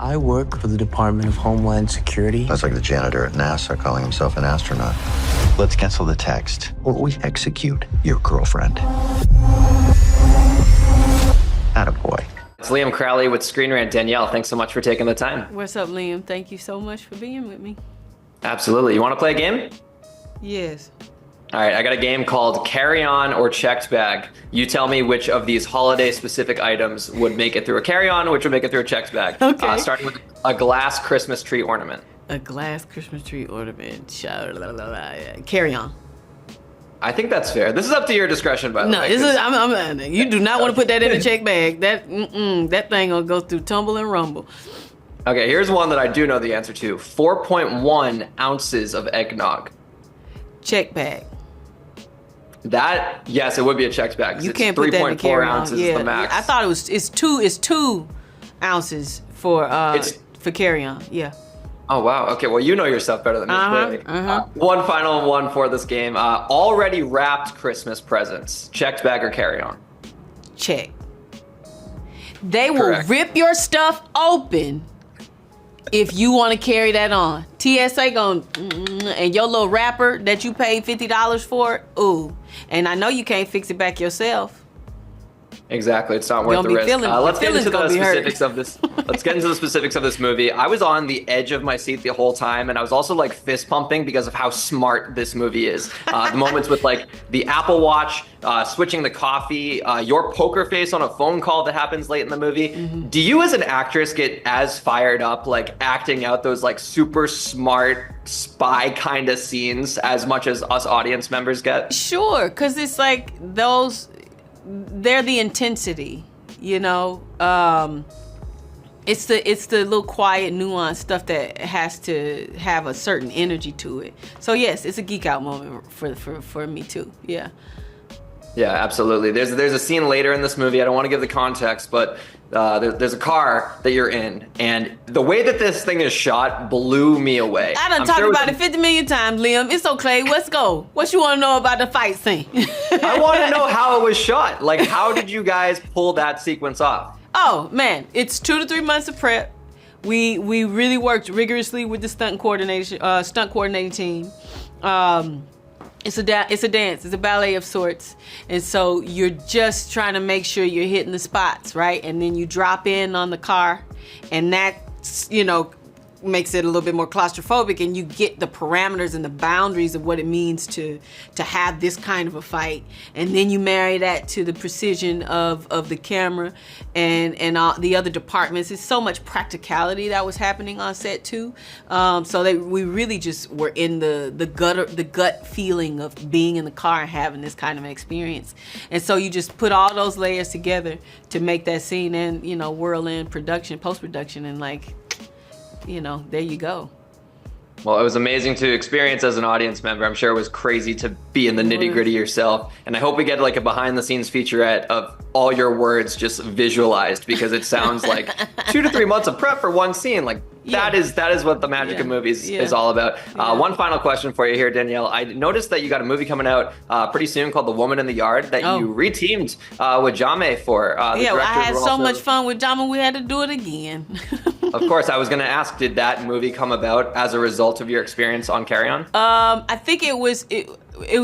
I work for the Department of Homeland Security. That's like the janitor at NASA calling himself an astronaut. Let's cancel the text, or we execute your girlfriend. Attaboy. It's Liam Crowley with Screen Rant. Danielle, thanks so much for taking the time. What's up, Liam? Thank you so much for being with me. Absolutely. You want to play a game? Yes. All right, I got a game called Carry On or Checked Bag. You tell me which of these holiday-specific items would make it through a carry-on, which would make it through a checked bag. Okay. Starting with a glass Christmas tree ornament. A glass Christmas tree ornament. Carry on. I think that's fair. This is up to your discretion, by the No, way. you do not want to put that in a check bag. That thing gonna go through tumble and rumble. Okay, here's one that I do know the answer to. 4.1 ounces of eggnog. Check bag. That, yes, it would be a checked bag. You can't put that in a 3.4 carry-on. ounces is the max. I thought it's 2 ounces for carry on. Yeah. Oh, wow. Okay, well, you know your stuff better than me, clearly. One final one for this game. Already wrapped Christmas presents. Checked bag or carry on? Check. They will Correct. rip your stuff open if you want to carry that on. TSA and your little wrapper that you paid $50 for, ooh. And I know you can't fix it back yourself. Exactly, it's not worth the risk. Let's get into the specifics of this. Let's get into the specifics of this movie. I was on the edge of my seat the whole time, and I was also like fist pumping because of how smart this movie is. The moments with like the Apple Watch, switching the coffee, your poker face on a phone call that happens late in the movie. Do you, as an actress, get as fired up like acting out those like super smart spy kind of scenes as much as us audience members get? Sure, because it's like they're the intensity, you know. It's the little quiet, nuanced stuff that has to have a certain energy to it. So yes, it's a geek out moment for me too. Yeah. Yeah, absolutely. There's a scene later in this movie. I don't want to give the context, but there's a car that you're in, and the way that this thing is shot blew me away. I done talked about it 50 million times, Liam. It's okay. Let's go. What you want to know about the fight scene? I want to know how it was shot. Like, how did you guys pull that sequence off? Oh man, it's 2 to 3 months of prep. We really worked rigorously with the stunt coordinating team. It's a dance. It's a ballet of sorts. And so you're just trying to make sure you're hitting the spots, right? And then you drop in on the car, and that, makes it a little bit more claustrophobic, and you get the parameters and the boundaries of what it means to have this kind of a fight. And then you marry that to the precision of the camera and all the other departments. It's so much practicality that was happening on set too. We really just were in the gut feeling of being in the car and having this kind of an experience. And so you just put all those layers together to make that scene and, whirl in post-production, and there you go. Well, it was amazing to experience as an audience member. I'm sure it was crazy to be in the nitty-gritty yourself. And I hope we get like a behind-the-scenes featurette of all your words just visualized, because it sounds like 2 to 3 months of prep for one scene. Like, that is what the magic of movies is all about. One final question for you here, Danielle. I noticed that you got a movie coming out pretty soon called The Woman in the Yard that you reteamed with Jaume for. I had so much fun with Jaume, we had to do it again. Of course, I was going to ask, did that movie come about as a result of your experience on Carry On? I think it was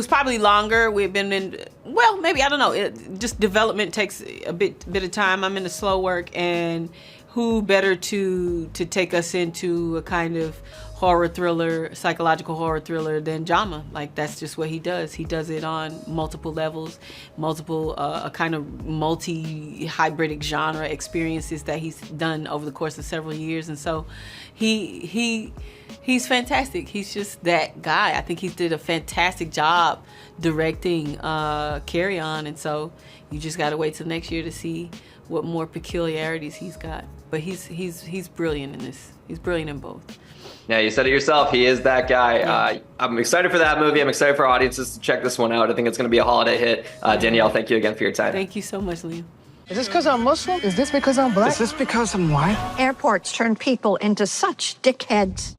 probably longer. We've been in, well, maybe, I don't know. Just development takes a bit of time. I'm into slow work, and who better to take us into a kind of horror thriller, psychological horror thriller than Jaume. Like, that's just what he does. He does it on multiple levels, a kind of multi-hybridic genre experiences that he's done over the course of several years. And so he's fantastic. He's just that guy. I think he did a fantastic job directing Carry On. And so you just got to wait till next year to see what more peculiarities he's got. But he's brilliant in this. He's brilliant in both. Yeah, you said it yourself. He is that guy. I'm excited for that movie. I'm excited for audiences to check this one out. I think it's going to be a holiday hit. Danielle, thank you again for your time. Thank you so much, Liam. Is this because I'm Muslim? Is this because I'm black? Is this because I'm white? Airports turn people into such dickheads.